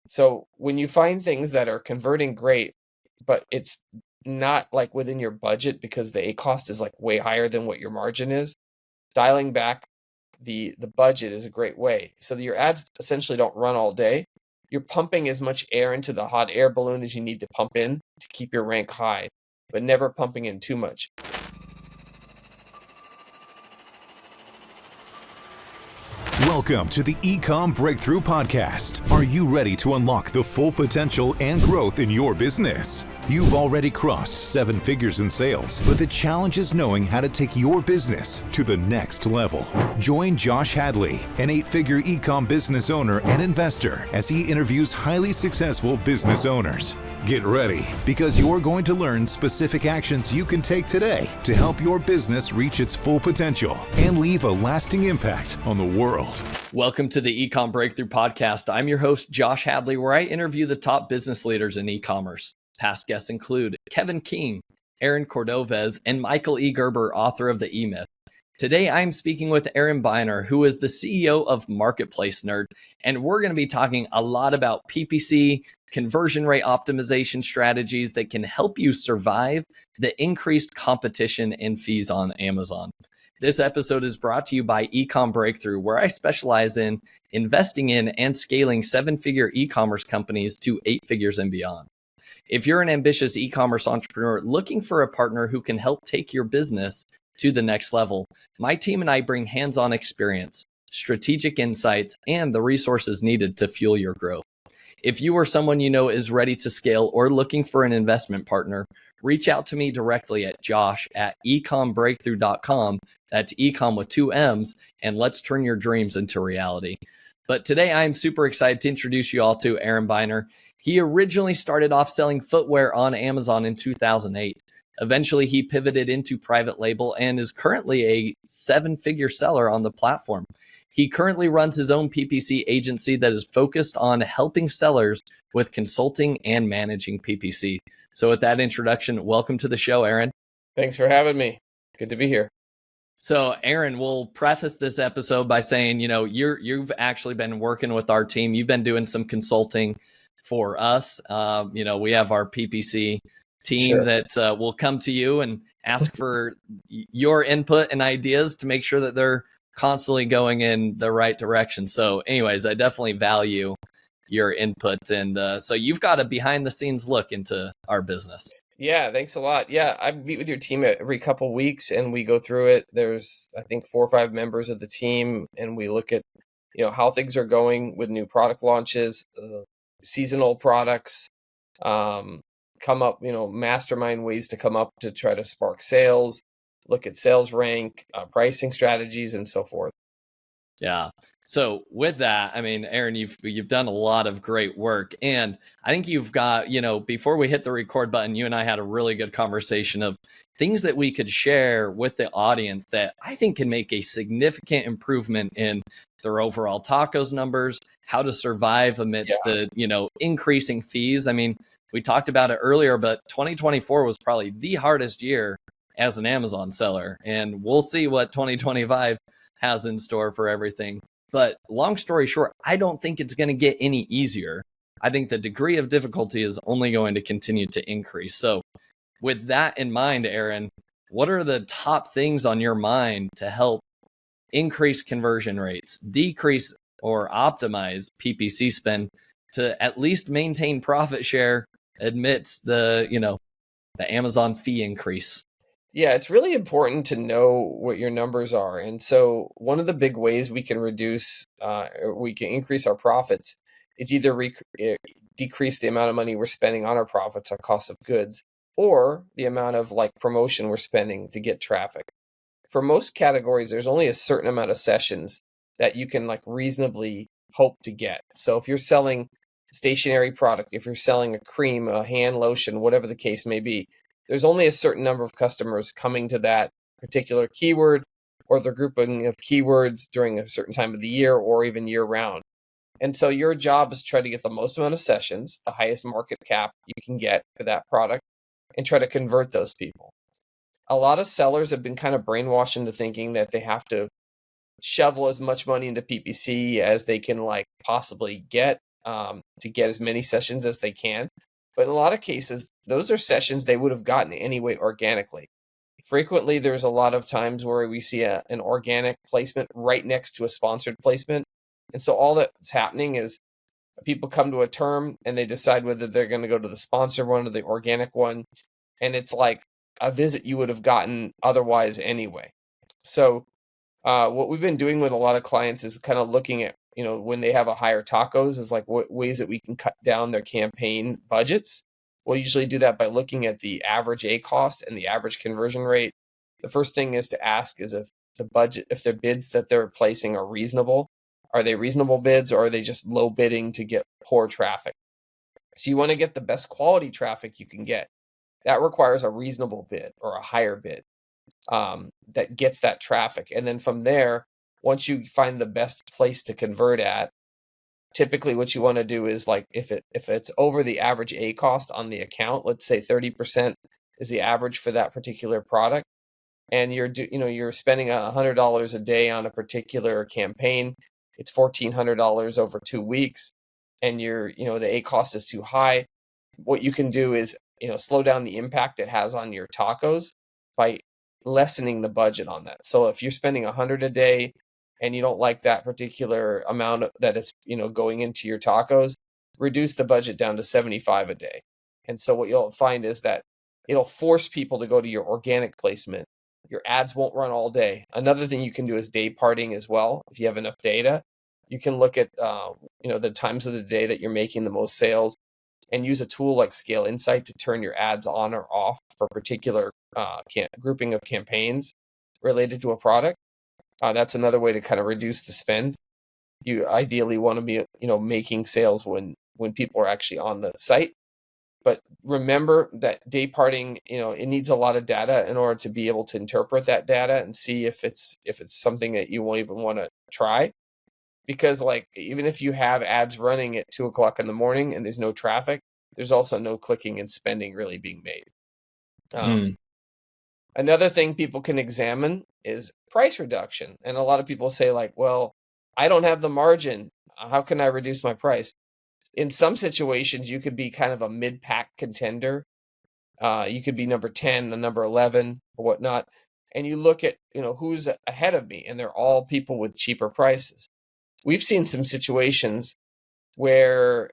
So when you find things that are converting great, but it's not like within your budget because the A cost is like way higher than what your margin is, dialing back the budget is a great way. So that your ads essentially don't run all day. You're pumping as much air into the hot air balloon as you need to pump in to keep your rank high, but never pumping in too much. Welcome to the E-com Breakthrough Podcast. Are you ready to unlock the full potential and growth in your business? You've already crossed 7 figures in sales, but the challenge is knowing how to take your business to the next level. Join Josh Hadley, an 8-figure e-com business owner and investor, as he interviews highly successful business owners. Get ready, because you're going to learn specific actions you can take today to help your business reach its full potential and leave a lasting impact on the world. Welcome to the E-com Breakthrough Podcast. I'm your host, Josh Hadley, where I interview the top business leaders in e-commerce. Past guests include Kevin King, Aaron Cordovez, and Michael E. Gerber, author of The E-Myth. Today, I'm speaking with Aaron Beiner, who is the CEO of Marketplace Nerd, and we're going to be talking a lot about PPC, conversion rate optimization strategies that can help you survive the increased competition and fees on Amazon. This episode is brought to you by E-com Breakthrough, where I specialize in investing in and scaling 7-figure e-commerce companies to 8 figures and beyond. If you're an ambitious e-commerce entrepreneur looking for a partner who can help take your business to the next level, my team and I bring hands-on experience, strategic insights, and the resources needed to fuel your growth. If you or someone you know is ready to scale or looking for an investment partner, reach out to me directly at josh@ecombreakthrough.com. That's ecom with 2 M's, and let's turn your dreams into reality. But today I'm super excited to introduce you all to Aaron Beiner. He originally started off selling footwear on Amazon in 2008. Eventually, he pivoted into private label and is currently a 7-figure seller on the platform. He currently runs his own PPC agency that is focused on helping sellers with consulting and managing PPC. So with that introduction, welcome to the show, Aaron. Thanks for having me. Good to be here. So Aaron, we'll preface this episode by saying, you've actually been working with our team. You've been doing some consulting for us. We have our PPC team that will come to you and ask for your input and ideas to make sure that they're constantly going in the right direction. So anyways, I definitely value your input. And so you've got a behind the scenes look into our business. Yeah, thanks a lot. Yeah, I meet with your team every couple weeks and we go through it. There's, I think, 4 or 5 members of the team, and we look at, how things are going with new product launches, seasonal products, come up, mastermind ways to come up to try to spark sales, look at sales rank, pricing strategies, and so forth. Yeah. So with that, I mean, Aaron, you've done a lot of great work, and I think you've got, before we hit the record button, you and I had a really good conversation of things that we could share with the audience that I think can make a significant improvement in their overall tacos numbers, how to survive amidst the, increasing fees. I mean, we talked about it earlier, but 2024 was probably the hardest year as an Amazon seller, and we'll see what 2025 has in store for everything. But long story short, I don't think it's going to get any easier. I think the degree of difficulty is only going to continue to increase. So with that in mind, Aaron, what are the top things on your mind to help increase conversion rates, decrease or optimize PPC spend to at least maintain profit share amidst the Amazon fee increase? Yeah, it's really important to know what your numbers are. And so one of the big ways we can we can increase our profits is either decrease the amount of money we're spending on our profits, our cost of goods, or the amount of promotion we're spending to get traffic. For most categories, there's only a certain amount of sessions that you can reasonably hope to get. So if you're selling stationary product, if you're selling a cream, a hand lotion, whatever the case may be, there's only a certain number of customers coming to that particular keyword or the grouping of keywords during a certain time of the year or even year round. And so your job is to try to get the most amount of sessions, the highest market cap you can get for that product, and try to convert those people. A lot of sellers have been kind of brainwashed into thinking that they have to shovel as much money into PPC as they can possibly get. to get as many sessions as they can. But in a lot of cases, those are sessions they would have gotten anyway organically. Frequently, there's a lot of times where we see an organic placement right next to a sponsored placement. And so all that's happening is people come to a term and they decide whether they're going to go to the sponsored one or the organic one. And it's like a visit you would have gotten otherwise anyway. So what we've been doing with a lot of clients is kind of looking at, when they have a higher tacos, is like what ways that we can cut down their campaign budgets. We'll usually do that by looking at the average A cost and the average conversion rate. The first thing is to ask is if their bids that they're placing are reasonable. Are they reasonable bids, or are they just low bidding to get poor traffic? So you want to get the best quality traffic you can get. That requires a reasonable bid or a higher bid that gets that traffic. And then from there, once you find the best place to convert at, typically what you want to do is, like, if it's over the average A cost on the account, let's say 30% is the average for that particular product, and you're spending $100 a day on a particular campaign, it's $1,400 over 2 weeks, and the A cost is too high. What you can do is, slow down the impact it has on your tacos by lessening the budget on that. So if you're spending $100 a day and you don't like that particular amount that it's going into your tacos, reduce the budget down to $75 a day. And so what you'll find is that it'll force people to go to your organic placement. Your ads won't run all day. Another thing you can do is day parting as well. If you have enough data, you can look at the times of the day that you're making the most sales, and use a tool like Scale Insight to turn your ads on or off for a particular grouping of campaigns related to a product. That's another way to kind of reduce the spend. You ideally want to be, making sales when people are actually on the site. But remember that day parting, it needs a lot of data in order to be able to interpret that data and see if it's something that you won't even want to try. Because, like, even if you have ads running at 2:00 in the morning and there's no traffic, there's also no clicking and spending really being made. Another thing people can examine is price reduction. And a lot of people say, like, well, I don't have the margin. How can I reduce my price? In some situations, you could be kind of a mid-pack contender. You could be number 10, the number 11, or whatnot. And you look at, who's ahead of me, and they're all people with cheaper prices. We've seen some situations where,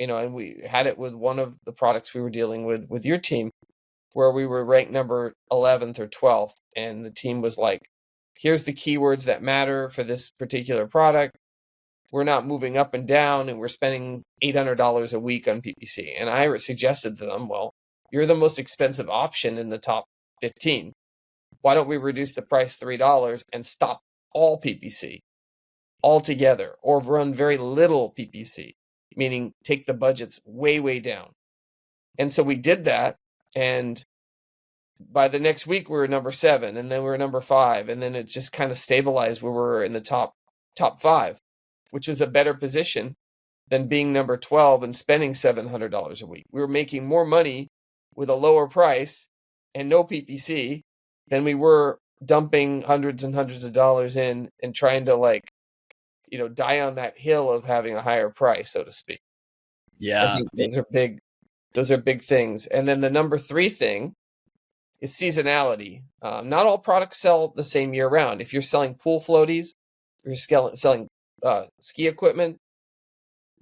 and we had it with one of the products we were dealing with your team, where we were ranked number 11th or 12th. And the team was like, here's the keywords that matter for this particular product. We're not moving up and down, and we're spending $800 a week on PPC. And I suggested to them, well, you're the most expensive option in the top 15. Why don't we reduce the price $3 and stop all PPC altogether, or run very little PPC, meaning take the budgets way, way down. And so we did that. And by the next week, we were number 7, and then we were number 5. And then it just kind of stabilized where we were in the top 5, which is a better position than being number 12 and spending $700 a week. We were making more money with a lower price and no PPC than we were dumping hundreds and hundreds of dollars in and trying to, die on that hill of having a higher price, so to speak. Yeah. I think those are big things. And then the number 3 thing is seasonality. Not all products sell the same year round. If you're selling pool floaties, or you're selling ski equipment,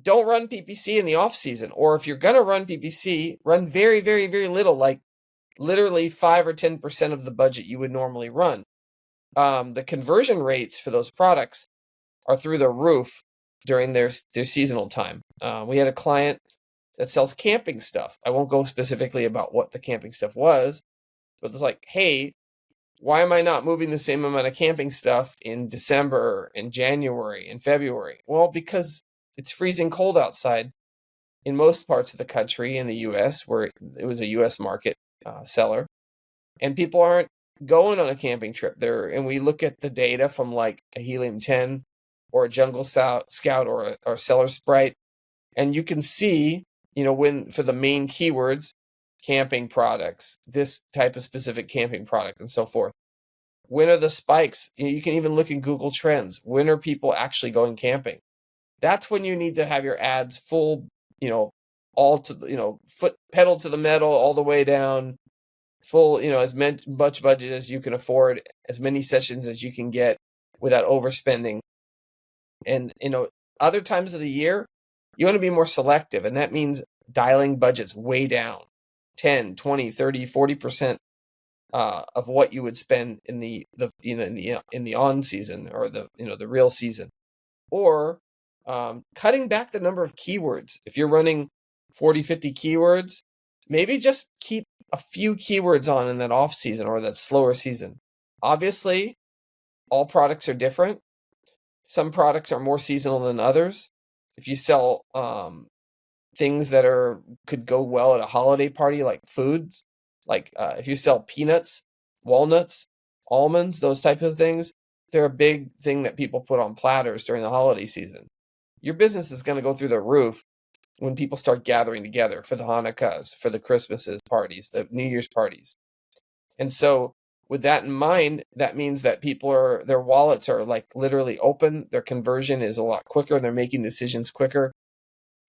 don't run PPC in the off season. Or if you're going to run PPC, run very, very, very little, like literally 5 or 10% of the budget you would normally run. The conversion rates for those products are through the roof during their seasonal time. We had a client that sells camping stuff. I won't go specifically about what the camping stuff was, but it's like, hey, why am I not moving the same amount of camping stuff in December, in January, in February? Well, because it's freezing cold outside in most parts of the country in the U.S., where it was a U.S. market seller, and people aren't going on a camping trip there. And we look at the data from like a Helium 10 or a Jungle Scout or a Seller Sprite, and you can see, when for the main keywords, camping products, this type of specific camping product, and so forth. When are the spikes? You can even look in Google Trends. When are people actually going camping? that's when you need to have your ads full, all to the, foot pedal to the metal all the way down, full, as much budget as you can afford, as many sessions as you can get without overspending. And, other times of the year, you want to be more selective. And that means dialing budgets way down, 10, 20, 30, 40% of what you would spend in the in the on season, or the real season, or cutting back the number of keywords. If you're running 40, 50 keywords, maybe just keep a few keywords on in that off season or that slower season. Obviously, all products are different. Some products are more seasonal than others. If you sell things that could go well at a holiday party, like foods, like if you sell peanuts, walnuts, almonds, those types of things, they're a big thing that people put on platters during the holiday season. Your business is going to go through the roof when people start gathering together for the Hanukkahs, for the Christmases parties, the New Year's parties. And so with that in mind, that means that their wallets are like literally open. Their conversion is a lot quicker. They're making decisions quicker.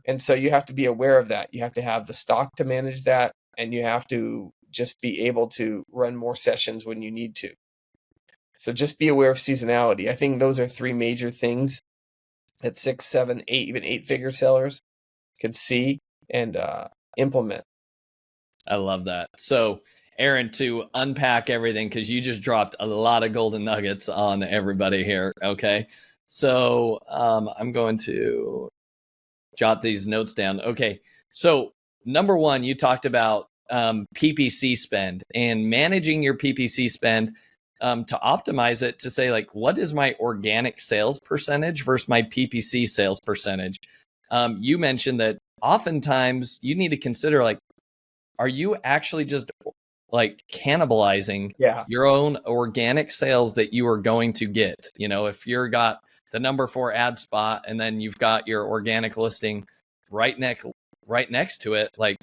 And so you have to be aware of that. You have to have the stock to manage that, and you have to just be able to run more sessions when you need to. So just be aware of seasonality. I think those are three major things that 6, 7, 8, even 8-figure sellers could see and implement. I love that. So, Aaron, to unpack everything, because you just dropped a lot of golden nuggets on everybody here. Okay. So I'm going to jot these notes down. Okay. So number one, you talked about PPC spend and managing your PPC spend to optimize it, to say, like, what is my organic sales percentage versus my PPC sales percentage? You mentioned that oftentimes you need to consider, like, are you actually just like cannibalizing your own organic sales that you are going to get? If you're got the number 4 ad spot and then you've got your organic listing right next to it, like,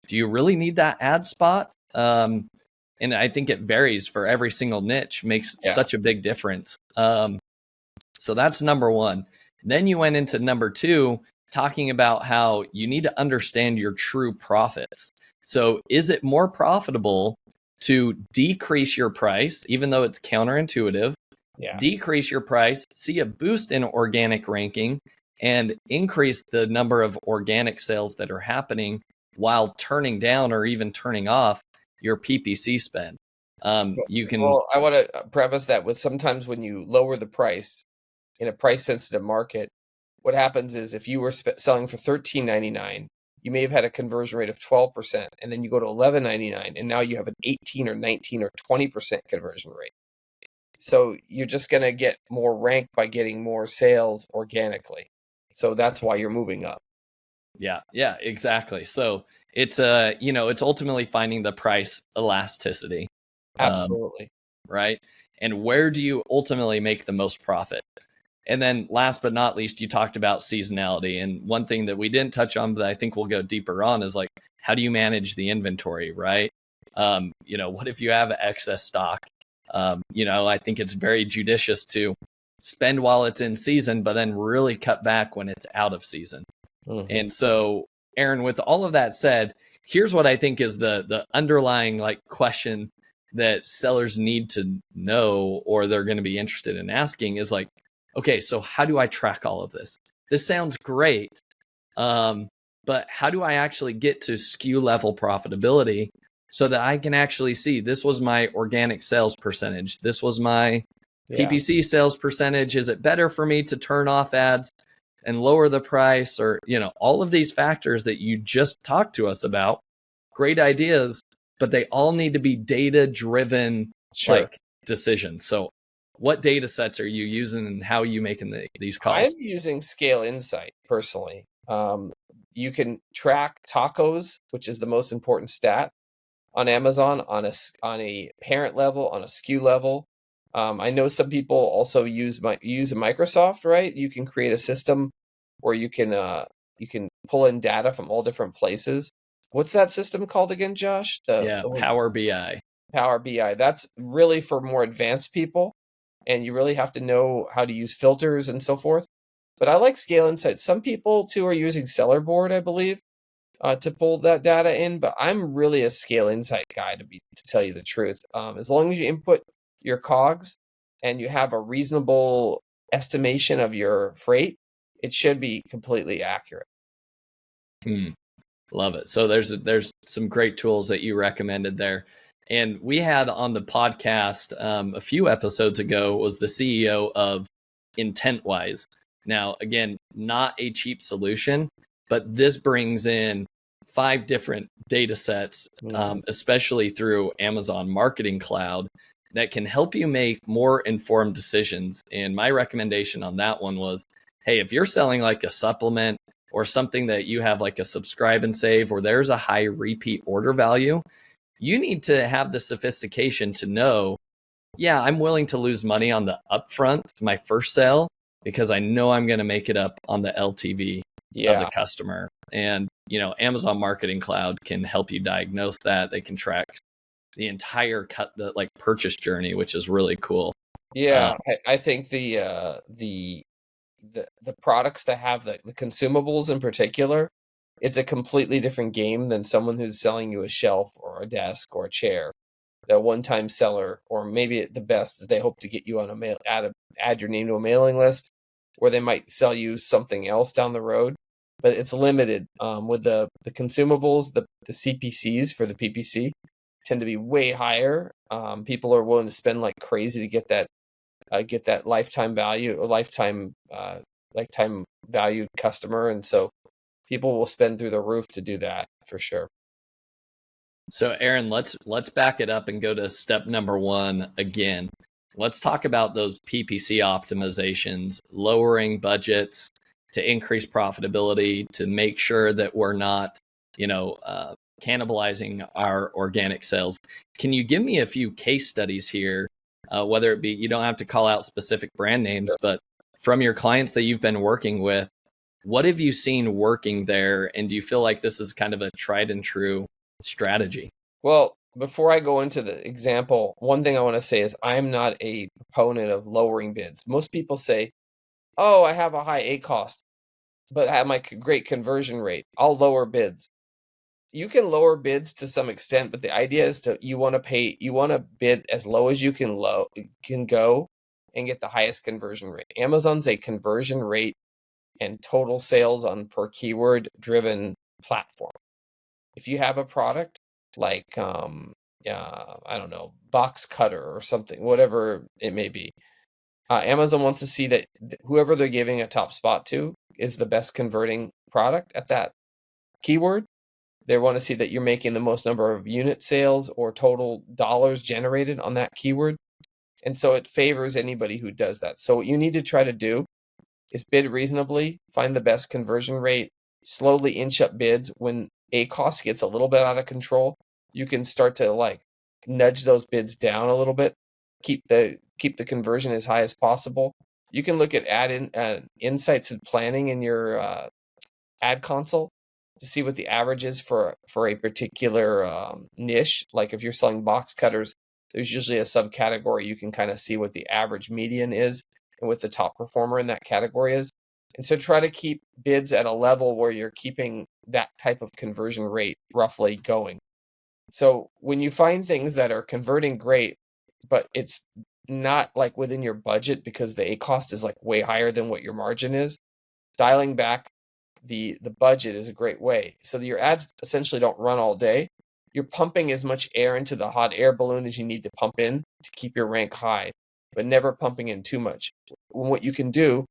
do you really need that ad spot? And I think it varies for every single niche, makes such a big difference. So that's number one. Then you went into number 2, talking about how you need to understand your true profits. So is it more profitable to decrease your price, even though it's counterintuitive, decrease your price, see a boost in organic ranking, and increase the number of organic sales that are happening while turning down or even turning off your PPC spend? Well, I want to preface that with, sometimes when you lower the price in a price sensitive market, what happens is, if you were selling for $13.99, you may have had a conversion rate of 12%, and then you go to $11.99, and now you have an 18 or 19 or 20% conversion rate. So you're just going to get more rank by getting more sales organically. So that's why you're moving up. Yeah, exactly. So it's it's ultimately finding the price elasticity. Absolutely. Right. And where do you ultimately make the most profit? And then last but not least, you talked about seasonality. And one thing that we didn't touch on, but I think we'll go deeper on, is, like, how do you manage the inventory, right? What if you have excess stock? I think it's very judicious to spend while it's in season, but then really cut back when it's out of season. Mm-hmm. And so, Aaron, with all of that said, here's what I think is the underlying, like, question that sellers need to know, or they're going to be interested in asking, is like, okay, so how do I track all of this? This sounds great, but how do I actually get to SKU level profitability so that I can actually see, this was my organic sales percentage, this was my PPC sales percentage? Is it better for me to turn off ads and lower the price? Or, all of these factors that you just talked to us about, great ideas, but they all need to be data-driven, like, decisions. So what data sets are you using, and how are you making these calls? I'm using Scale Insight personally. You can track tacos, which is the most important stat on Amazon, on a parent level, on a SKU level. I know some people also use Microsoft, right? You can create a system where you can pull in data from all different places. What's that system called again, Josh? Power BI. Power BI. That's really for more advanced people, and you really have to know how to use filters and so forth. But I like Scale Insights. Some people too are using Seller Board, I believe, to pull that data in. But I'm really a Scale Insight guy to tell you the truth. As long as you input your COGS and you have a reasonable estimation of your freight, it should be completely accurate. Love it. So there's some great tools that you recommended there. And we had on the podcast a few episodes ago was the CEO of IntentWise. Now, again, not a cheap solution, but this brings in 5 different data sets, especially through Amazon Marketing Cloud, that can help you make more informed decisions. And my recommendation on that one was, hey, if you're selling like a supplement or something that you have like a subscribe and save, or there's a high repeat order value, you need to have the sophistication to know, yeah, I'm willing to lose money on the upfront, my first sale, because I know I'm going to make it up on the LTV of the customer. And, Amazon Marketing Cloud can help you diagnose that. They can track the entire purchase journey, which is really cool. Yeah, I think the products that have the consumables in particular, it's a completely different game than someone who's selling you a shelf or a desk or a chair. The one-time seller, or maybe at the best, they hope to get you on add your name to a mailing list, or they might sell you something else down the road. But it's limited. With the consumables, the CPCs for the PPC tend to be way higher. People are willing to spend like crazy to get that lifetime value, or lifetime valued customer, and so people will spend through the roof to do that for sure. So Aaron, let's back it up and go to step number 1 again. Let's talk about those PPC optimizations, lowering budgets to increase profitability, to make sure that we're not, cannibalizing our organic sales. Can you give me a few case studies here, whether it be, you don't have to call out specific brand names, but from your clients that you've been working with, what have you seen working there? And do you feel like this is kind of a tried and true strategy? Well, before I go into the example, one thing I want to say is I'm not a proponent of lowering bids. Most people say, oh, I have a high A cost, but I have my great conversion rate. I'll lower bids. You can lower bids to some extent, but the idea is you want to bid as low as you can go and get the highest conversion rate. Amazon's a conversion rate and total sales on per keyword driven platform. If you have a product like I don't know, box cutter or something, whatever it may be, Amazon wants to see that whoever they're giving a top spot to is the best converting product at that keyword. They want to see that you're making the most number of unit sales or total dollars generated on that keyword. And so it favors anybody who does that. So what you need to try to do is bid reasonably, find the best conversion rate, slowly inch up bids. When a cost gets a little bit out of control, you can start to nudge those bids down a little bit, keep the conversion as high as possible. You can look at insights and planning in your ad console to see what the average is for a particular niche. Like if you're selling box cutters, there's usually a subcategory. You can kind of see what the average median is and what the top performer in that category is. And so try to keep bids at a level where you're keeping that type of conversion rate roughly going. So when you find things that are converting great, but it's not like within your budget because the A cost is like way higher than what your margin is, dialing back the budget is a great way. So that your ads essentially don't run all day. You're pumping as much air into the hot air balloon as you need to pump in to keep your rank high, but never pumping in too much. What you can do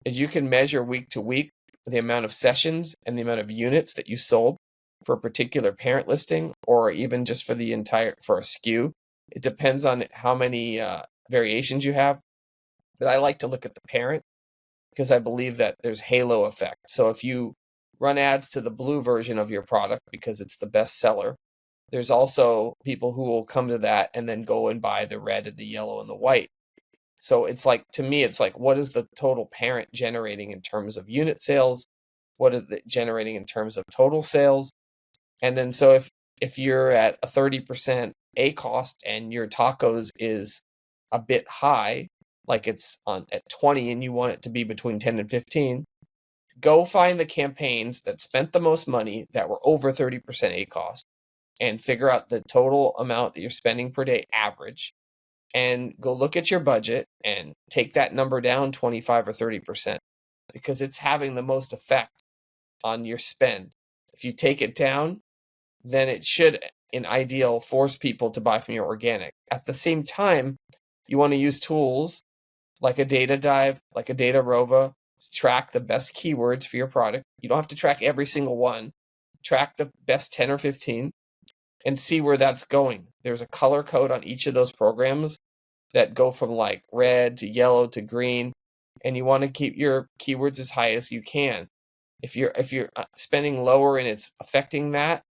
is you can measure week to week the amount of sessions and the amount of units that you sold for a particular parent listing, or even just for a SKU. It depends on how many variations you have. But I like to look at the parent because I believe that there's halo effect. So if you run ads to the blue version of your product because it's the best seller, there's also people who will come to that and then go and buy the red and the yellow and the white. So it's like, to me, it's like, what is the total parent generating in terms of unit sales? What is it generating in terms of total sales? And then so if you're at a 30% A cost and your tacos is a bit high, like it's on at 20 and you want it to be between 10 and 15, go find the campaigns that spent the most money that were over 30% ACost and figure out the total amount that you're spending per day average, and go look at your budget and take that number down 25 or 30%, because it's having the most effect on your spend. If you take it down, then it should, in ideal, force people to buy from your organic. At the same time, you want to use tools like a data dive, like a data rova, track the best keywords for your product. You don't have to track every single one. Track the best 10 or 15 and see where that's going. There's a color code on each of those programs that go from like red to yellow to green, and you want to keep your keywords as high as you can. If you're spending lower and it's affecting that,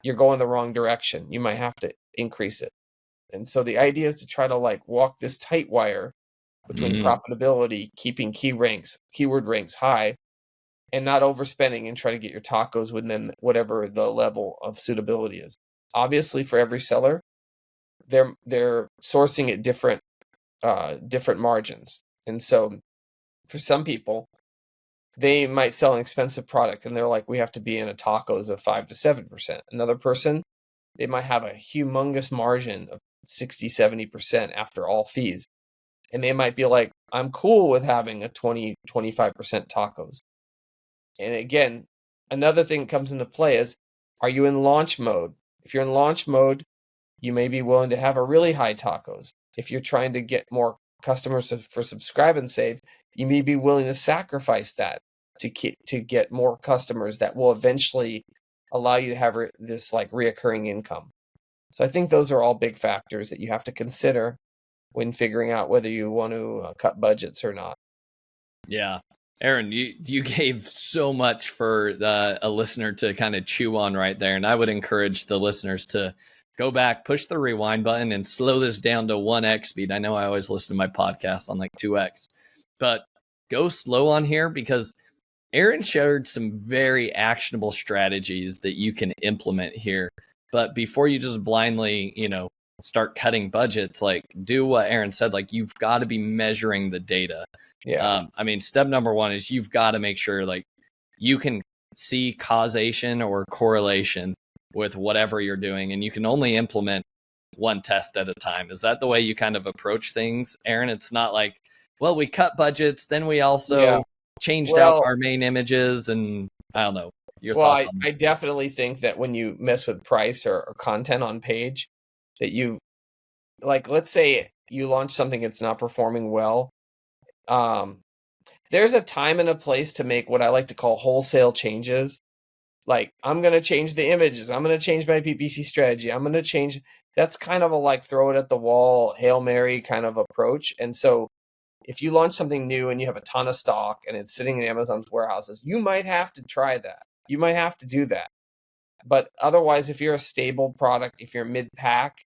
you're going the wrong direction. You might have to increase it. And so the idea is to try to like walk this tight wire between profitability, keeping keyword ranks high, and not overspending and try to get your tacos within whatever the level of suitability is. Obviously, for every seller, they're sourcing at different margins. And so for some people, they might sell an expensive product and they're like, we have to be in a tacos of 5 to 7%. Another person, they might have a humongous margin of 60, 70% after all fees. And they might be like, I'm cool with having a 20, 25% tacos. And again, another thing that comes into play is, are you in launch mode? If you're in launch mode, you may be willing to have a really high tacos. If you're trying to get more customers for subscribe and save, you may be willing to sacrifice that to get more customers that will eventually allow you to have this like reoccurring income. So I think those are all big factors that you have to consider when figuring out whether you want to cut budgets or not. Yeah. Aaron, you gave so much for a listener to kind of chew on right there. And I would encourage the listeners to go back, push the rewind button, and slow this down to 1x speed. I know I always listen to my podcast on like 2x, but go slow on here, because Aaron shared some very actionable strategies that you can implement here. But before you just blindly, start cutting budgets, like do what Aaron said, like you've got to be measuring the data. Yeah. Step number one is you've got to make sure like you can see causation or correlation with whatever you're doing, and you can only implement one test at a time. Is that the way you kind of approach things, Aaron? It's not like, well, we cut budgets, then we also changed out our main images, and I don't know. Your thoughts on that? I definitely think that when you mess with price or content on page, that you, like, let's say you launch something that's not performing well. There's a time and a place to make what I like to call wholesale changes. Like, I'm going to change the images. I'm going to change my PPC strategy. I'm going to change. That's kind of a like throw it at the wall, Hail Mary kind of approach. And so if you launch something new and you have a ton of stock and it's sitting in Amazon's warehouses, you might have to try that. You might have to do that. But otherwise, if you're a stable product, if you're mid-pack,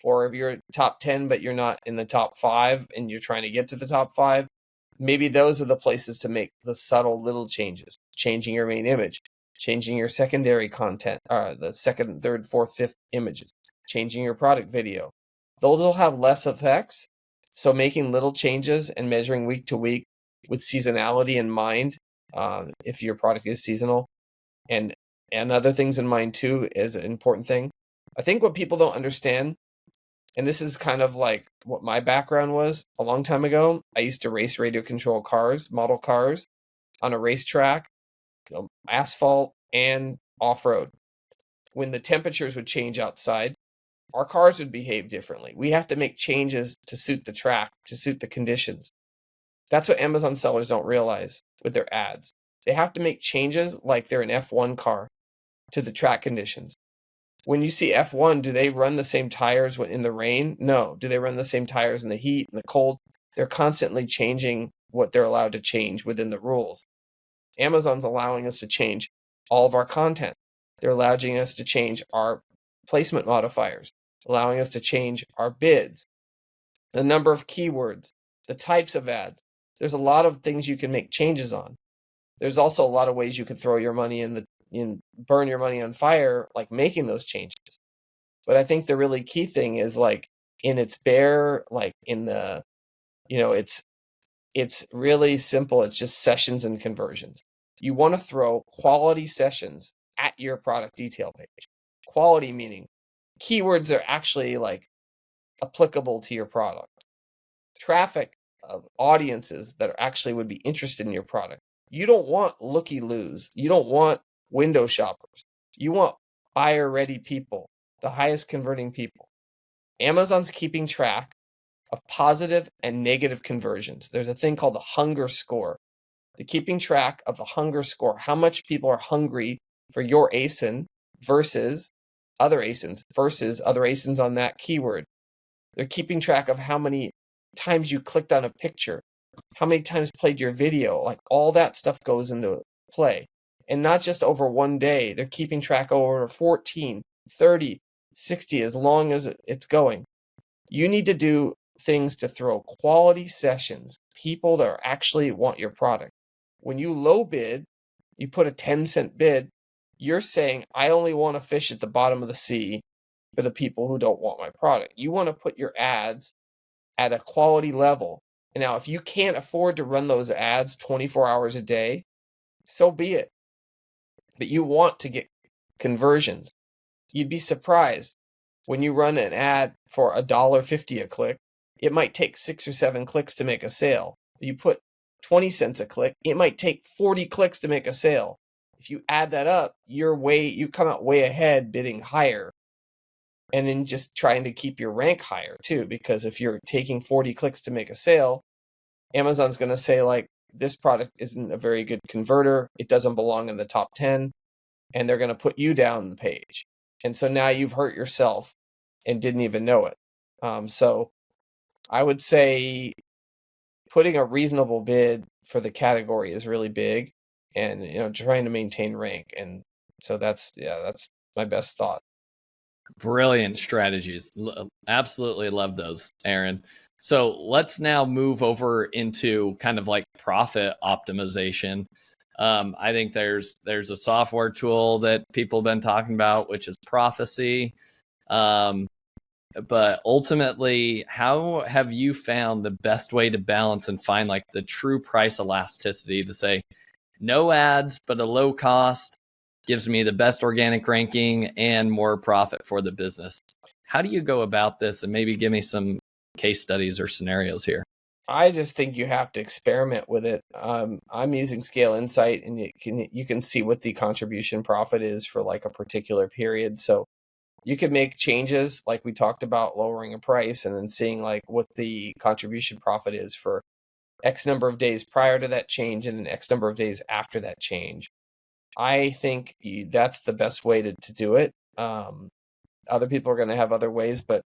or if you're top 10, but you're not in the top 5 and you're trying to get to the top 5, maybe those are the places to make the subtle little changes. Changing your main image, changing your secondary content, the second, third, fourth, fifth images, changing your product video. Those will have less effects. So making little changes and measuring week to week with seasonality in mind, if your product is seasonal, and other things in mind too, is an important thing. I think what people don't understand, and this is kind of like what my background was a long time ago. I used to race radio control cars, model cars, on a racetrack, asphalt and off-road. When the temperatures would change outside, our cars would behave differently. We have to make changes to suit the track, to suit the conditions. That's what Amazon sellers don't realize with their ads. They have to make changes like they're an F1 car to the track conditions. When you see F1, do they run the same tires in the rain? No. Do they run the same tires in the heat and the cold? They're constantly changing what they're allowed to change within the rules. Amazon's allowing us to change all of our content. They're allowing us to change our placement modifiers, allowing us to change our bids, the number of keywords, the types of ads. There's a lot of things you can make changes on. There's also a lot of ways you could throw your money burn your money on fire, like making those changes. But I think the really key thing is like in its bare, like in the it's really simple. It's just sessions and conversions. You want to throw quality sessions at your product detail page. Quality meaning keywords are actually like applicable to your product. Traffic of audiences that are actually would be interested in your product. You don't want looky-loos. You don't want window shoppers. You want buyer-ready people, the highest converting people. Amazon's keeping track of positive and negative conversions. There's a thing called the hunger score. They're keeping track of the hunger score, how much people are hungry for your ASIN versus other ASINs on that keyword. They're keeping track of how many times you clicked on a picture, how many times played your video, like all that stuff goes into play. And not just over one day, they're keeping track over 14, 30, 60, as long as it's going. You need to do things to throw quality sessions, people that actually want your product. When you low bid, you put a 10-cent bid, you're saying, I only want to fish at the bottom of the sea for the people who don't want my product. You want to put your ads at a quality level. And now, if you can't afford to run those ads 24 hours a day, so be it. But you want to get conversions. You'd be surprised when you run an ad for $1.50 a click, it might take 6 or 7 clicks to make a sale. You put 20 cents a click, it might take 40 clicks to make a sale. If you add that up, you come out way ahead bidding higher. And then just trying to keep your rank higher too, because if you're taking 40 clicks to make a sale, Amazon's going to say like, this product isn't a very good converter. It doesn't belong in the top 10. And they're going to put you down the page. And so now you've hurt yourself and didn't even know it. So I would say putting a reasonable bid for the category is really big, and trying to maintain rank. And so that's my best thought. Brilliant strategies. Absolutely love those, Aaron. So let's now move over into kind of like profit optimization. I think there's a software tool that people have been talking about, which is Prophecy. But ultimately, how have you found the best way to balance and find like the true price elasticity to say no ads, but a low cost gives me the best organic ranking and more profit for the business? How do you go about this? And maybe give me some case studies or scenarios here. I just think you have to experiment with it. I'm using Scale Insight, and you can see what the contribution profit is for like a particular period. So you could make changes like we talked about, lowering a price and then seeing like what the contribution profit is for X number of days prior to that change and then X number of days after that change. I think that's the best way to do it. Other people are going to have other ways, but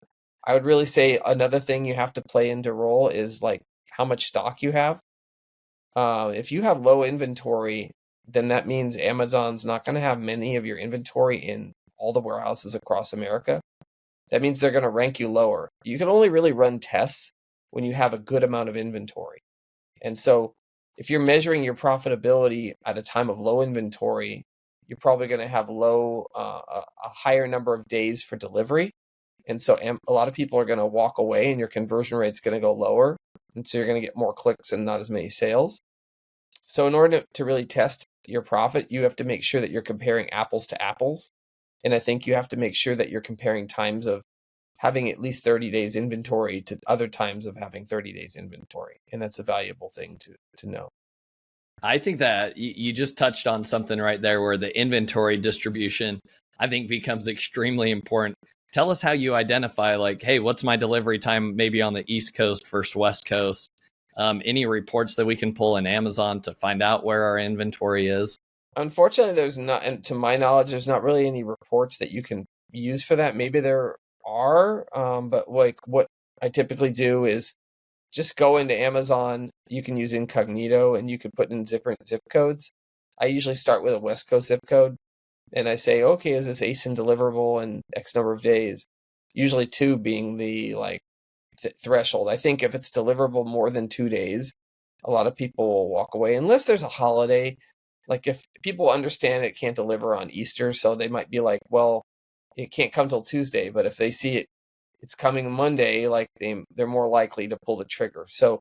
I would really say another thing you have to play into role is like how much stock you have. If you have low inventory, then that means Amazon's not going to have many of your inventory in all the warehouses across America. That means they're going to rank you lower. You can only really run tests when you have a good amount of inventory. And so if you're measuring your profitability at a time of low inventory, you're probably going to have a higher number of days for delivery. And so a lot of people are going to walk away and your conversion rate's going to go lower. And so you're going to get more clicks and not as many sales. So in order to really test your profit, you have to make sure that you're comparing apples to apples. And I think you have to make sure that you're comparing times of having at least 30 days inventory to other times of having 30 days inventory. And that's a valuable thing to know. I think that you just touched on something right there where the inventory distribution, I think, becomes extremely important. Tell us how you identify like, hey, what's my delivery time maybe on the East Coast versus West Coast? Any reports that we can pull in Amazon to find out where our inventory is? Unfortunately, there's not, and to my knowledge, there's not really any reports that you can use for that. Maybe there are, but like what I typically do is just go into Amazon. You can use incognito and you can put in different zip codes. I usually start with a West Coast zip code and I say, okay, is this ASIN deliverable in X number of days? Usually 2 being the threshold. I think if it's deliverable more than 2 days, a lot of people will walk away unless there's a holiday. Like if people understand it can't deliver on Easter, so they might be like, well, it can't come till Tuesday. But if they see it's coming Monday, like they're more likely to pull the trigger. So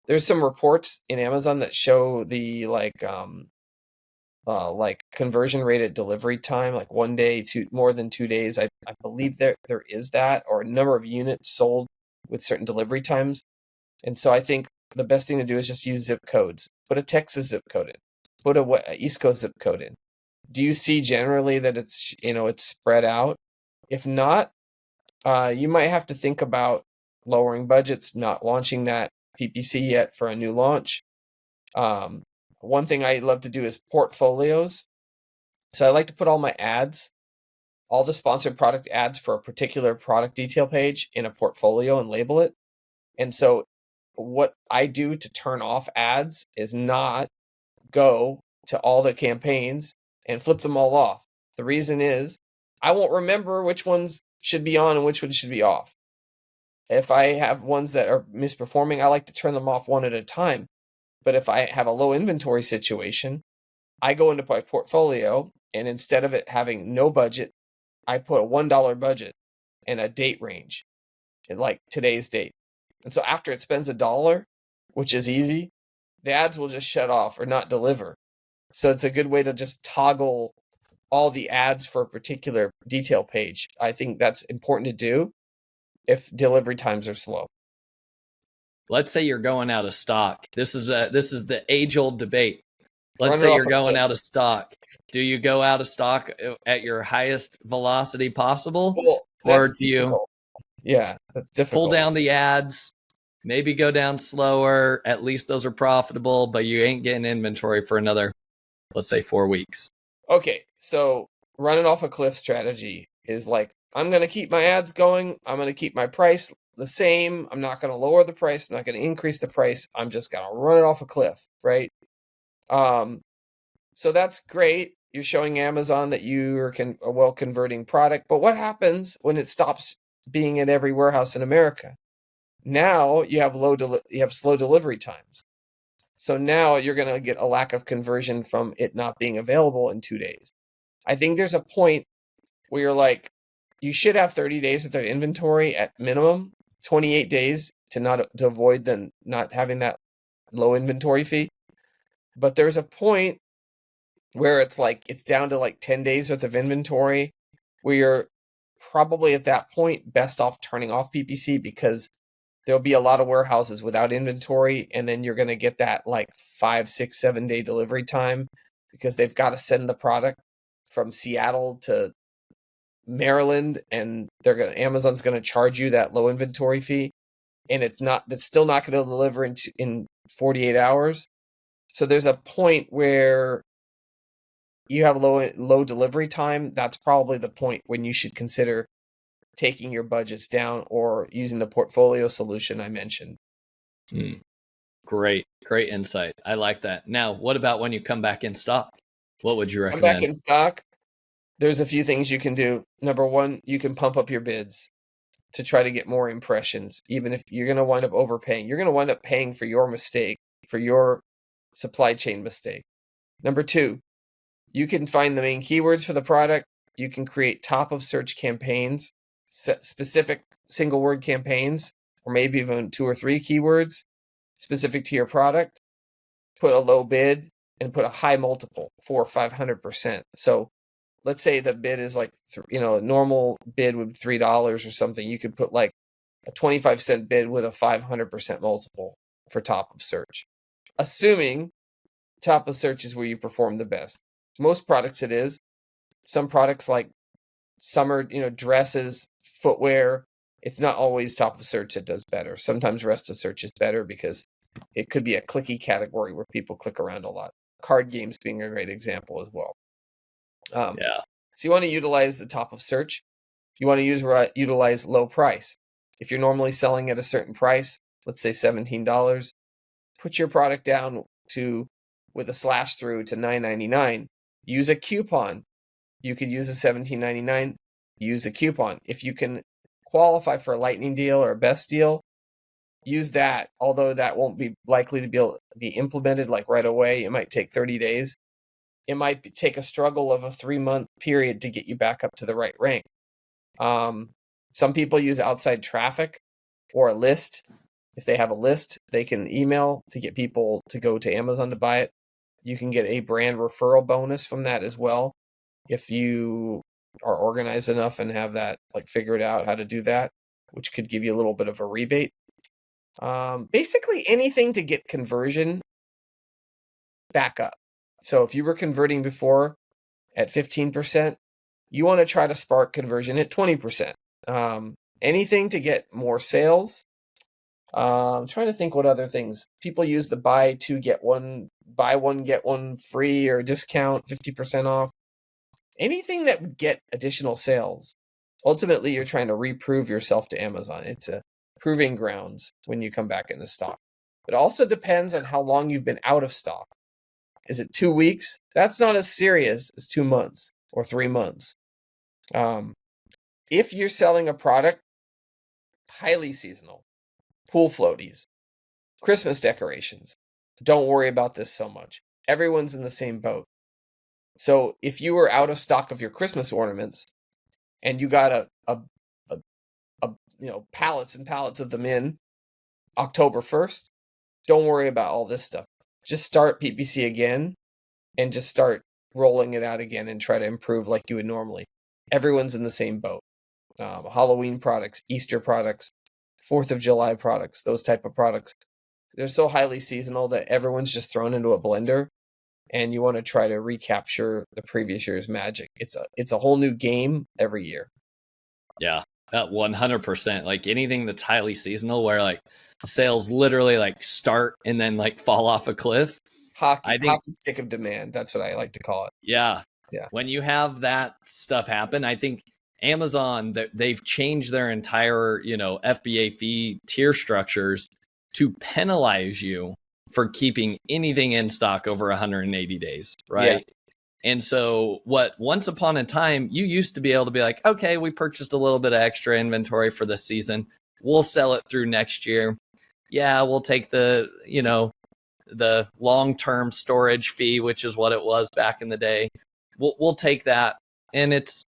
there's some reports in Amazon that show the like conversion rate at delivery time, like 1 day to more than 2 days. I believe there is that, or a number of units sold with certain delivery times. And so I think the best thing to do is just use zip codes. Put a Texas zip code in. Put a East Coast zip code in. Do you see generally that it's spread out? If not, you might have to think about lowering budgets, not launching that PPC yet for a new launch. One thing I love to do is portfolios. So I like to put all my ads, all the sponsored product ads for a particular product detail page in a portfolio and label it. And so what I do to turn off ads is not go to all the campaigns and flip them all off. The reason is I won't remember which ones should be on and which ones should be off. If I have ones that are misperforming, I like to turn them off one at a time. But if I have a low inventory situation, I go into my portfolio, and instead of it having no budget, I put a $1 budget and a date range, like today's date. And so after it spends $1, which is easy, the ads will just shut off or not deliver. So it's a good way to just toggle all the ads for a particular detail page. I think that's important to do if delivery times are slow. Let's say you're going out of stock. This is the age-old debate. Let's Run it say off you're a going cliff. out of stock. Do you go out of stock at your highest velocity possible? Well, Or that's do you difficult. Yeah, that's pull difficult. down the ads, maybe go down slower? At least those are profitable, but you ain't getting inventory for another, let's say, 4 weeks. Okay, so running off a cliff strategy is like, I'm going to keep my ads going. I'm going to keep my price the same. I'm not going to lower the price. I'm not going to increase the price. I'm just going to run it off a cliff, right? So that's great. You're showing Amazon that you are a well converting product. But what happens when it stops being in every warehouse in America? Now you have slow delivery times. So now you're going to get a lack of conversion from it not being available in 2 days. I think there's a point where you're like, you should have 30 days worth of inventory at minimum, 28 days to avoid not having that low inventory fee. But there's a point where it's down to like 10 days worth of inventory, where you're probably at that point best off turning off PPC, because there'll be a lot of warehouses without inventory, and then you're going to get that like 5, 6, 7 day delivery time, because they've got to send the product from Seattle to Maryland, and Amazon's going to charge you that low inventory fee, and it's still not going to deliver in 48 hours. So there's a point where you have low delivery time. That's probably the point when you should consider taking your budgets down or using the portfolio solution I mentioned. Great insight. I like that. Now, what about when you come back in stock? What would you recommend? Come back in stock. There's a few things you can do. Number one, you can pump up your bids to try to get more impressions. Even if you're going to wind up overpaying, you're going to wind up paying for your mistake, for your supply chain mistake. Number two, you can find the main keywords for the product. You can create top of search campaigns, set specific single word campaigns, or maybe even 2 or 3 keywords specific to your product. Put a low bid and put a high multiple, 400 or 500%. So let's say the bid is like, a normal bid would be $3 or something. You could put like a 25-cent bid with a 500% multiple for top of search, assuming top of search is where you perform the best. Most products it is. Some products like summer, dresses, footwear, it's not always top of search that does better. Sometimes rest of search is better because it could be a clicky category where people click around a lot. Card games being a great example as well. So you want to utilize the top of search. You want to utilize low price. If you're normally selling at a certain price, let's say $17, put your product down with a slash through to $9.99. Use a coupon. You could use a $17.99. Use a coupon. If you can qualify for a lightning deal or a best deal, use that. Although that won't be likely to be implemented like right away. It might take 30 days. It might take a struggle of a 3-month period to get you back up to the right rank. Some people use outside traffic or a list If they have a list, they can email to get people to go to Amazon to buy it. You can get a brand referral bonus from that as well. If you are organized enough and have that like figured out how to do that, which could give you a little bit of a rebate. Basically anything to get conversion back up. So if you were converting before at 15%, you want to try to spark conversion at 20%. Anything to get more sales. I'm trying to think what other things people use the buy one get one free or discount 50% off. Anything that would get additional sales. Ultimately, you're trying to reprove yourself to Amazon. It's a proving grounds when you come back into stock. It also depends on how long you've been out of stock. Is it 2 weeks? That's not as serious as 2 months or 3 months. If you're selling a product, highly seasonal, pool floaties, Christmas decorations, don't worry about this so much. Everyone's in the same boat. So if you were out of stock of your Christmas ornaments and you got a pallets and pallets of them in October 1st, don't worry about all this stuff. Just start PPC again and just start rolling it out again and try to improve like you would normally. Everyone's in the same boat. Halloween products, Easter products, 4th of July products, those type of products. They're so highly seasonal that everyone's just thrown into a blender, and you want to try to recapture the previous year's magic. It's a whole new game every year. Yeah, 100%. Like anything that's highly seasonal where like sales literally like start and then like fall off a cliff. Hockey stick of demand. That's what I like to call it. Yeah. Yeah. When you have that stuff happen, I think Amazon, they've changed their entire, FBA fee tier structures to penalize you for keeping anything in stock over 180 days, right? Yes. And so once upon a time, you used to be able to be like, okay, we purchased a little bit of extra inventory for this season. We'll sell it through next year. Yeah, we'll take the long-term storage fee, which is what it was back in the day. We'll take that. And it's,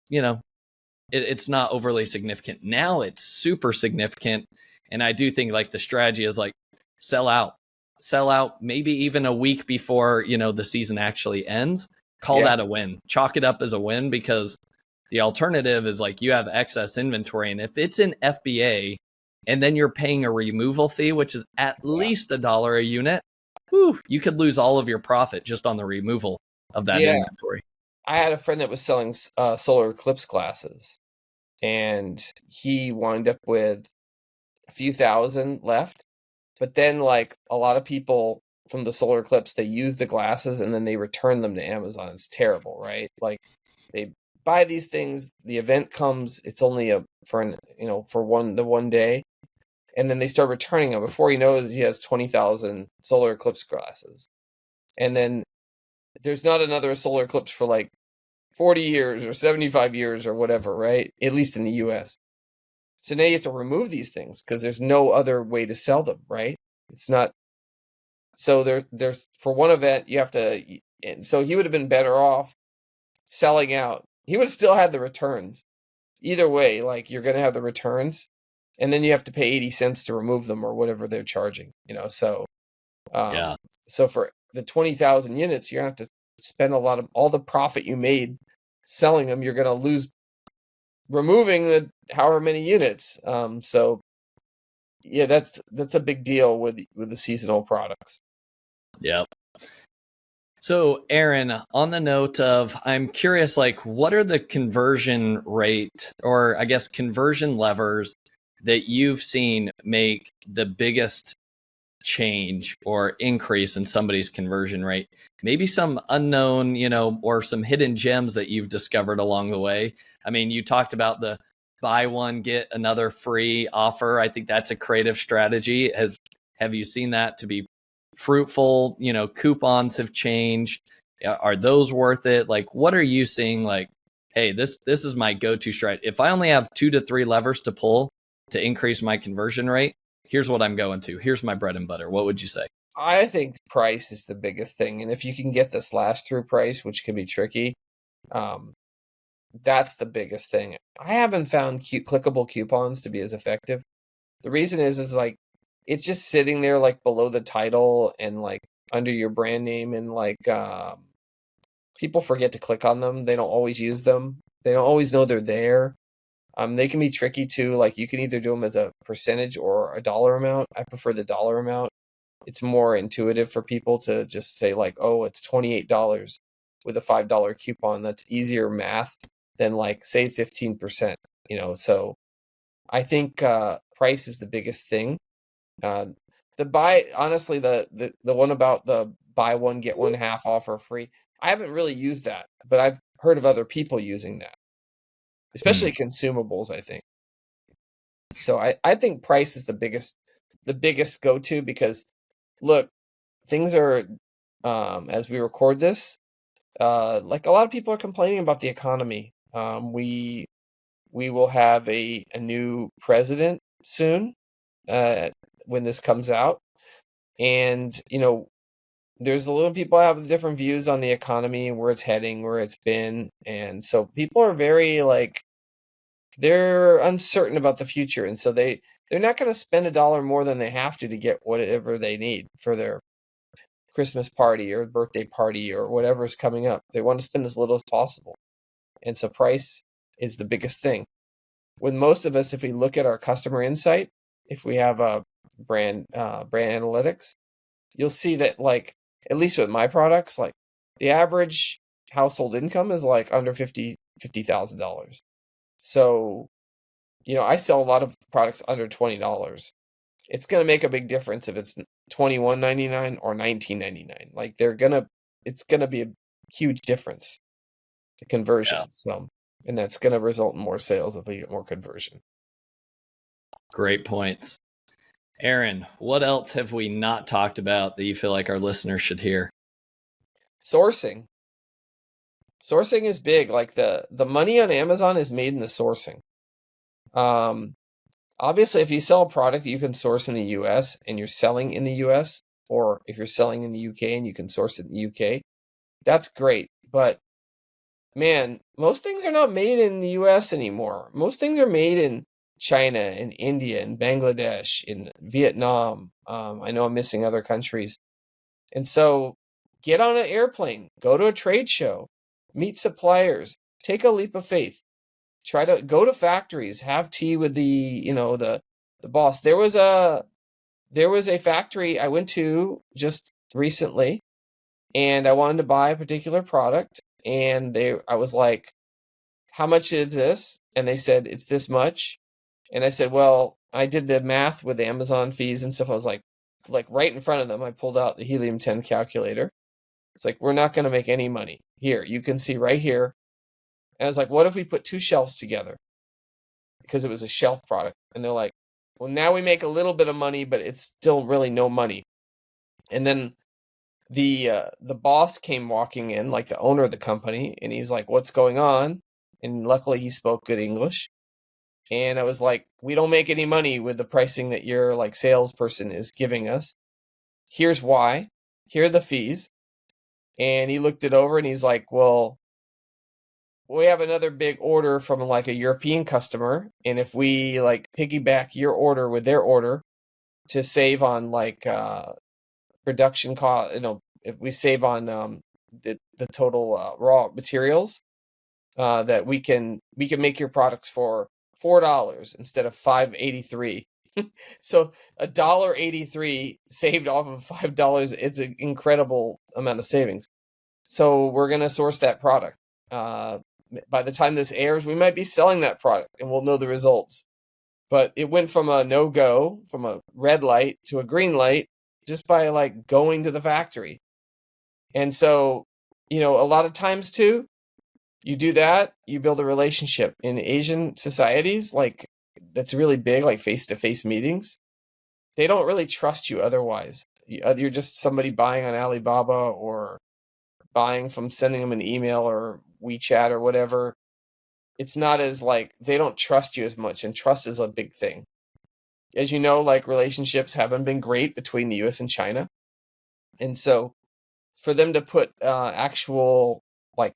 it's not overly significant. Now it's super significant. And I do think like the strategy is like sell out maybe even a week before, the season actually ends. Call that a win. Chalk it up as a win, because the alternative is like you have excess inventory. And if it's an FBA and then you're paying a removal fee, which is at least $1 a unit, you could lose all of your profit just on the removal of that inventory. I had a friend that was selling solar eclipse glasses, and he wound up with a few thousand left. But then, like a lot of people from the solar eclipse, they use the glasses and then they return them to Amazon. It's terrible, right? Like they buy these things, the event comes, it's only for one day, and then they start returning them. Before he knows, he has 20,000 solar eclipse glasses, and then there's not another solar eclipse for like 40 years or 75 years or whatever, right? At least in the US. So now you have to remove these things because there's no other way to sell them, right? It's not. So there's for one event, you have to, and so he would have been better off selling out. He would have still had the returns. Either way, like you're going to have the returns, and then you have to pay 80 cents to remove them or whatever they're charging, so. So for the 20,000 units, you're going to have to spend a lot of all the profit you made selling them. You're going to lose removing the however many units. So yeah, that's a big deal with the seasonal products. Yep. So Aaron, on the note of, I'm curious, like what are the conversion rate, or I guess conversion levers that you've seen make the biggest change or increase in somebody's conversion rate? Maybe some unknown, or some hidden gems that you've discovered along the way. I mean, you talked about the buy one, get another free offer. I think that's a creative strategy. Have you seen that to be fruitful? Coupons have changed. Are those worth it? Like, what are you seeing? Like, hey, this is my go-to strat. If I only have 2 to 3 levers to pull to increase my conversion rate, here's what I'm going to. Here's my bread and butter. What would you say? I think price is the biggest thing. And if you can get the slash through price, which can be tricky, that's the biggest thing. I haven't found clickable coupons to be as effective. The reason is like it's just sitting there like below the title and like under your brand name, and like people forget to click on them. They don't always use them. They don't always know they're there. They can be tricky too. Like you can either do them as a percentage or a dollar amount. I prefer the dollar amount. It's more intuitive for people to just say like, oh, it's $28 with a $5 coupon. That's easier math than like save 15%, So I think price is the biggest thing. Honestly, the one about the buy one, get one half offer free, I haven't really used that, but I've heard of other people using that, especially consumables, I think. So I think price is the biggest go-to, because look, things are, as we record this, like a lot of people are complaining about the economy. We will have a new president soon, when this comes out. And, there's a little people have different views on the economy, where it's heading, where it's been. And so people are very like, they're uncertain about the future. And so they're not going to spend $1 more than they have to get whatever they need for their Christmas party or birthday party or whatever's coming up. They want to spend as little as possible. And so price is the biggest thing. With most of us, if we look at our customer insight, if we have a brand analytics, you'll see that, like, at least with my products, like the average household income is like under $50,000. So, I sell a lot of products under $20. It's going to make a big difference if it's $21.99 or $19.99. Like it's going to be a huge difference, the conversion. Yeah. So, and that's going to result in more sales if we get more conversion. Great points. Aaron, what else have we not talked about that you feel like our listeners should hear? Sourcing. Sourcing is big. Like the money on Amazon is made in the sourcing. Obviously, if you sell a product you can source in the US and you're selling in the US, or if you're selling in the UK and you can source it in the UK, that's great. But man, most things are not made in the US anymore. Most things are made in China and India and Bangladesh, in Vietnam. I know I'm missing other countries. And so get on an airplane, go to a trade show, meet suppliers, take a leap of faith. Try to go to factories, have tea with the boss. There was a factory I went to just recently, and I wanted to buy a particular product, and I was like, how much is this? And they said, it's this much. And I said, well, I did the math with Amazon fees and stuff. I was like right in front of them, I pulled out the Helium-10 calculator. It's like, we're not going to make any money. Here, you can see right here. And I was like, what if we put two shelves together? Because it was a shelf product. And they're like, well, now we make a little bit of money, but it's still really no money. And then the boss came walking in, like the owner of the company, and he's like, what's going on? And luckily he spoke good English. And I was like, we don't make any money with the pricing that your like salesperson is giving us. Here's why. Here are the fees. And he looked it over and he's like, well, we have another big order from like a European customer. And if we like piggyback your order with their order to save on like production cost, if we save on the total raw materials, that we can make your products for $4 instead of $5.83. So $1.83 saved off of $5. It's an incredible amount of savings. So we're gonna source that product. By the time this airs, we might be selling that product, and we'll know the results. But it went from a no-go, from a red light to a green light, just by like going to the factory. And so, a lot of times too, you do that, you build a relationship. In Asian societies, like that's really big, like face-to-face meetings. They don't really trust you otherwise. You're just somebody buying on Alibaba or sending them an email or WeChat or whatever. It's not as like, they don't trust you as much, and trust is a big thing. As you know, like relationships haven't been great between the US and China. And so for them to put actual like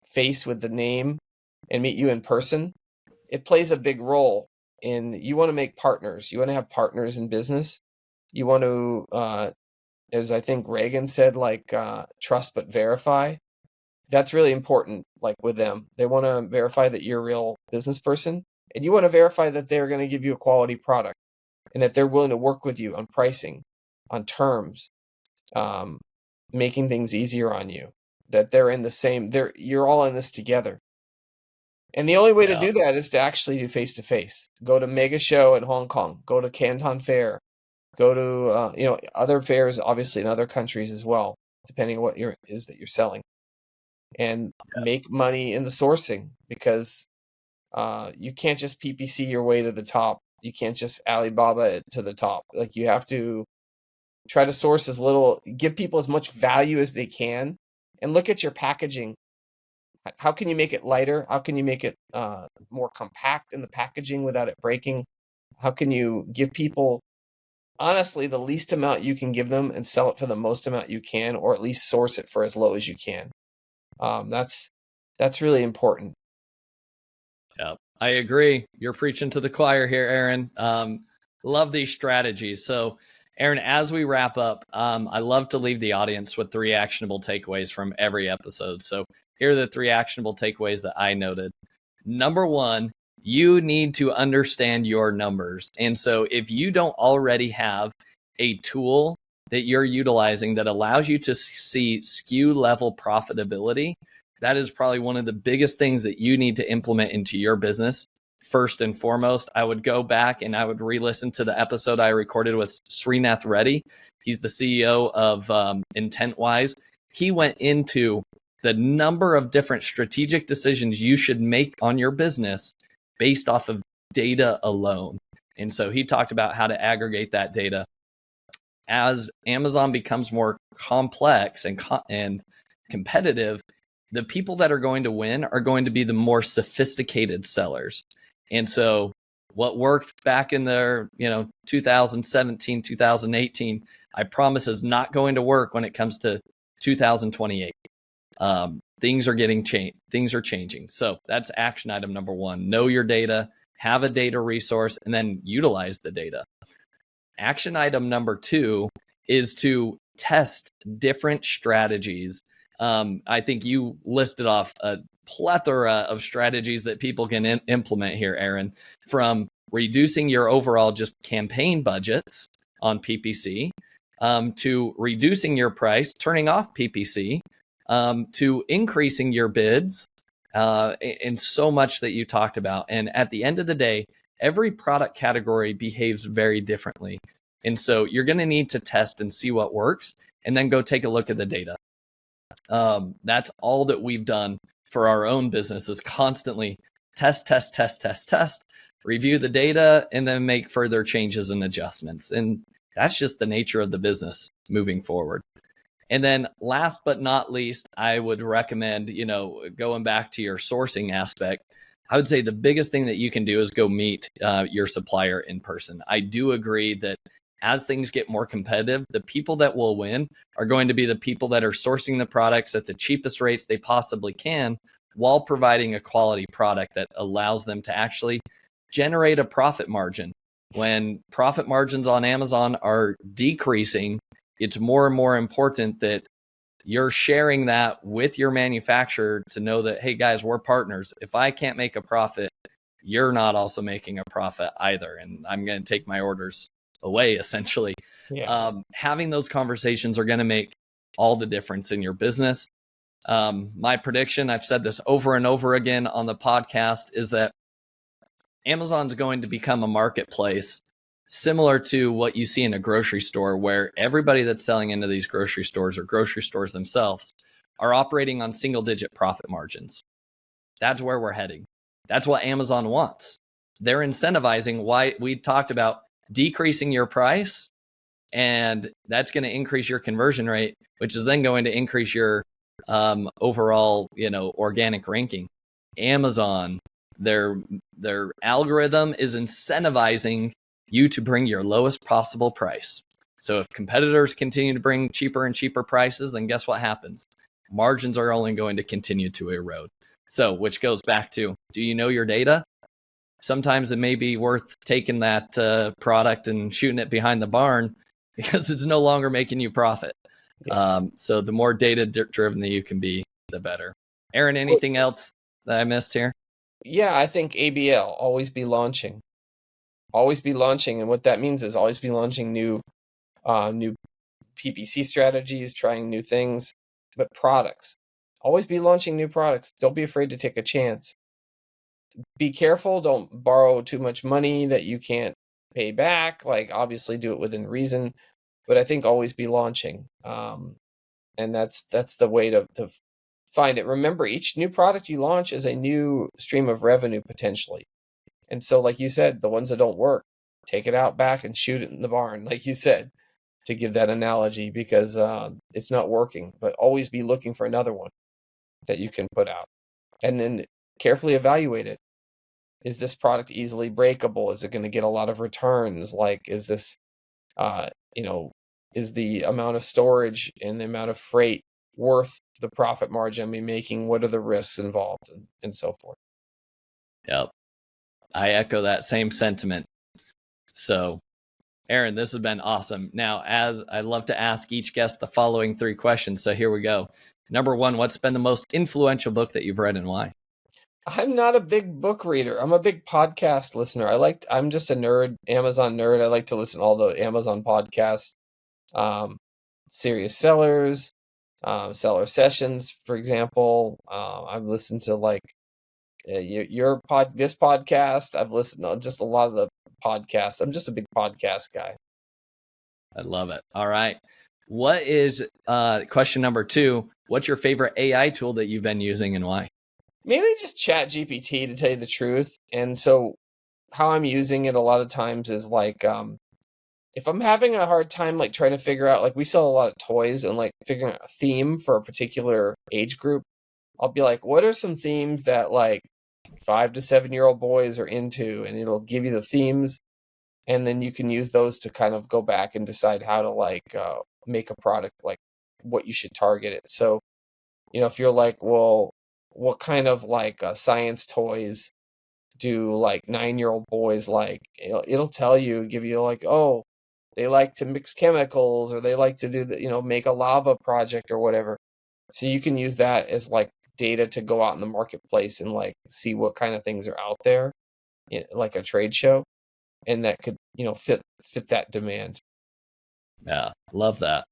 face with the name and meet you in person, it plays a big role in, you want to make partners. You want to have partners in business. You want to, as I think Reagan said, like trust but verify. That's really important. Like with them, they want to verify that you're a real business person, and you want to verify that they're going to give you a quality product, and that they're willing to work with you on pricing, on terms, making things easier on you. That they're in the same. You're all in this together. And the only way to Yeah. do that is to actually do face to face. Go to Mega Show in Hong Kong. Go to Canton Fair. Go to other fairs, obviously in other countries as well, depending on what is that you're selling, and make money in the sourcing, because you can't just PPC your way to the top. You can't just Alibaba it to the top. Like, you have to try to source as little, give people as much value as they can, and look at your packaging. How can you make it lighter? How can you make it more compact in the packaging without it breaking? How can you give people, honestly, the least amount you can give them and sell it for the most amount you can, or at least source it for as low as you can? That's really important. Yeah, I agree. You're preaching to the choir here, Aaron. Love these strategies. So, Aaron, as we wrap up, I love to leave the audience with 3 actionable takeaways from every episode. So here are the 3 actionable takeaways that I noted. Number 1, you need to understand your numbers. And so if you don't already have a tool that you're utilizing that allows you to see SKU level profitability, that is probably one of the biggest things that you need to implement into your business. First and foremost, I would go back and I would re-listen to the episode I recorded with Srinath Reddy. He's the CEO of IntentWise. He went into the number of different strategic decisions you should make on your business based off of data alone. And so he talked about how to aggregate that data. As Amazon becomes more complex and competitive, the people that are going to win are going to be the more sophisticated sellers. And so what worked back in the 2017, 2018, I promise is not going to work when it comes to 2028. Things are changing. So that's action item number 1. Know your data, have a data resource, and then utilize the data. Action item number 2 is to test different strategies. I think you listed off a plethora of strategies that people can implement here, Aaron, from reducing your overall just campaign budgets on PPC, to reducing your price, turning off PPC, to increasing your bids, and so much that you talked about. And at the end of the day, every product category behaves very differently. And so you're going to need to test and see what works, and then go take a look at the data. That's all that we've done for our own business, is constantly test, review the data, and then make further changes and adjustments. And that's just the nature of the business moving forward. And then last but not least, I would recommend, going back to your sourcing aspect, I would say the biggest thing that you can do is go meet your supplier in person. I do agree that as things get more competitive, the people that will win are going to be the people that are sourcing the products at the cheapest rates they possibly can, while providing a quality product that allows them to actually generate a profit margin. When profit margins on Amazon are decreasing, it's more and more important that you're sharing that with your manufacturer to know that, hey guys, we're partners. If I can't make a profit, you're not also making a profit either. And I'm going to take my orders away, essentially. Yeah. Having those conversations are going to make all the difference in your business. My prediction, I've said this over and over again on the podcast, is that Amazon's going to become a marketplace similar to what you see in a grocery store, where everybody that's selling into these grocery stores, or grocery stores themselves, are operating on single-digit profit margins. That's where we're heading. That's what Amazon wants. They're incentivizing, why we talked about decreasing your price, and that's going to increase your conversion rate, which is then going to increase your overall, organic ranking. Amazon, their algorithm is incentivizing you to bring your lowest possible price. So if competitors continue to bring cheaper and cheaper prices, then guess what happens? Margins are only going to continue to erode. So, which goes back to, do you know your data? Sometimes it may be worth taking that product and shooting it behind the barn because it's no longer making you profit. Yeah. So the more data driven that you can be, the better. Aaron, anything else that I missed here? Yeah, I think ABL, always be launching. Always be launching. And what that means is always be launching new PPC strategies, trying new things, but products. Always be launching new products. Don't be afraid to take a chance. Be careful. Don't borrow too much money that you can't pay back. Like, obviously do it within reason, but I think always be launching. And that's the way to find it. Remember, each new product you launch is a new stream of revenue potentially. And so, like you said, the ones that don't work, take it out back and shoot it in the barn, like you said, to give that analogy, because it's not working. But always be looking for another one that you can put out. And then carefully evaluate it. Is this product easily breakable? Is it going to get a lot of returns? Like, is this, is the amount of storage and the amount of freight worth the profit margin I'm making? What are the risks involved, and so forth? Yep. I echo that same sentiment. So, Aaron, this has been awesome. Now, as I love to ask each guest the following 3 questions. So here we go. Number 1, what's been the most influential book that you've read and why? I'm not a big book reader. I'm a big podcast listener. I'm just a nerd, Amazon nerd. I like to listen to all the Amazon podcasts, Serious Sellers, Seller Sessions, for example. I've listened to this podcast. I've listened to just a lot of the podcasts. I'm just a big podcast guy. I love it. All right. What is question number 2? What's your favorite AI tool that you've been using and why? Mainly just Chat GPT, to tell you the truth. And so how I'm using it a lot of times is like, if I'm having a hard time like trying to figure out, like, we sell a lot of toys, and like figuring out a theme for a particular age group, I'll be like, what are some themes that like 5 to 7-year-old boys are into? And it'll give you the themes, and then you can use those to kind of go back and decide how to make a product, like what you should target it. So, if you're like, well, what kind of science toys do like 9-year-old boys like? It'll tell you, give you like, oh, they like to mix chemicals, or they like to do make a lava project or whatever. So you can use that as like data to go out in the marketplace and like see what kind of things are out there, like a trade show, and that could fit that demand. Yeah, love that.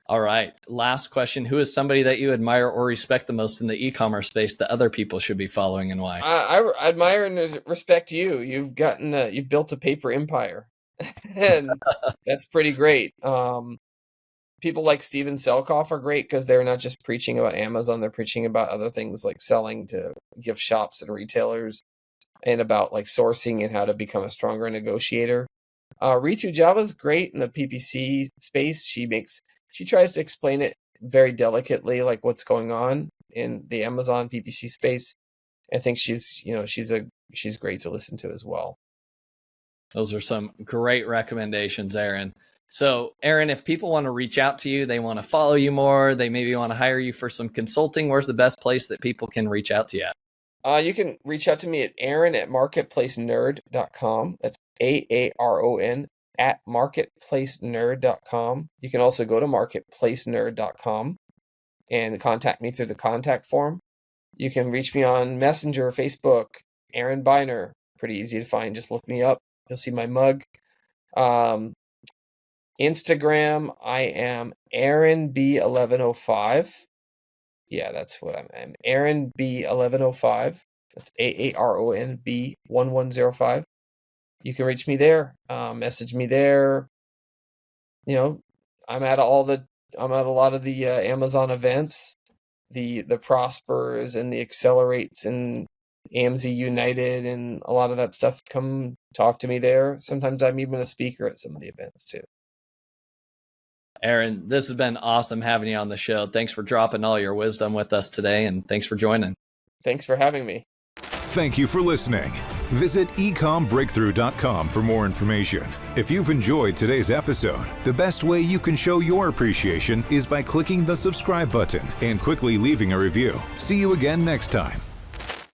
All right, last question. Who is somebody that you admire or respect the most in the e-commerce space that other people should be following, and why? I admire and respect you. You've built a paper empire, and that's pretty great. People like Steven Selkoff are great because they're not just preaching about Amazon; they're preaching about other things like selling to gift shops and retailers, and about like sourcing and how to become a stronger negotiator. Ritu Java's great in the PPC space. She tries to explain it very delicately, like what's going on in the Amazon PPC space. I think she's great to listen to as well. Those are some great recommendations, Aaron. So, Aaron, if people want to reach out to you, they want to follow you more, they maybe want to hire you for some consulting, where's the best place that people can reach out to you at? You can reach out to me at aaron@marketplacenerd.com. That's AARON at marketplacenerd.com. You can also go to marketplacenerd.com and contact me through the contact form. You can reach me on Messenger, Facebook, Aaron Biner. Pretty easy to find. Just look me up. You'll see my mug. Instagram, I am AaronB1105. Yeah, that's what I'm AaronB1105. That's AARONB1105. You can reach me there. Message me there. I'm at a lot of the Amazon events, the Prospers and the Accelerates and AMZ United and a lot of that stuff. Come talk to me there. Sometimes I'm even a speaker at some of the events too. Aaron, this has been awesome having you on the show. Thanks for dropping all your wisdom with us today, and thanks for joining. Thanks for having me. Thank you for listening. Visit ecombreakthrough.com for more information. If you've enjoyed today's episode, the best way you can show your appreciation is by clicking the subscribe button and quickly leaving a review. See you again next time.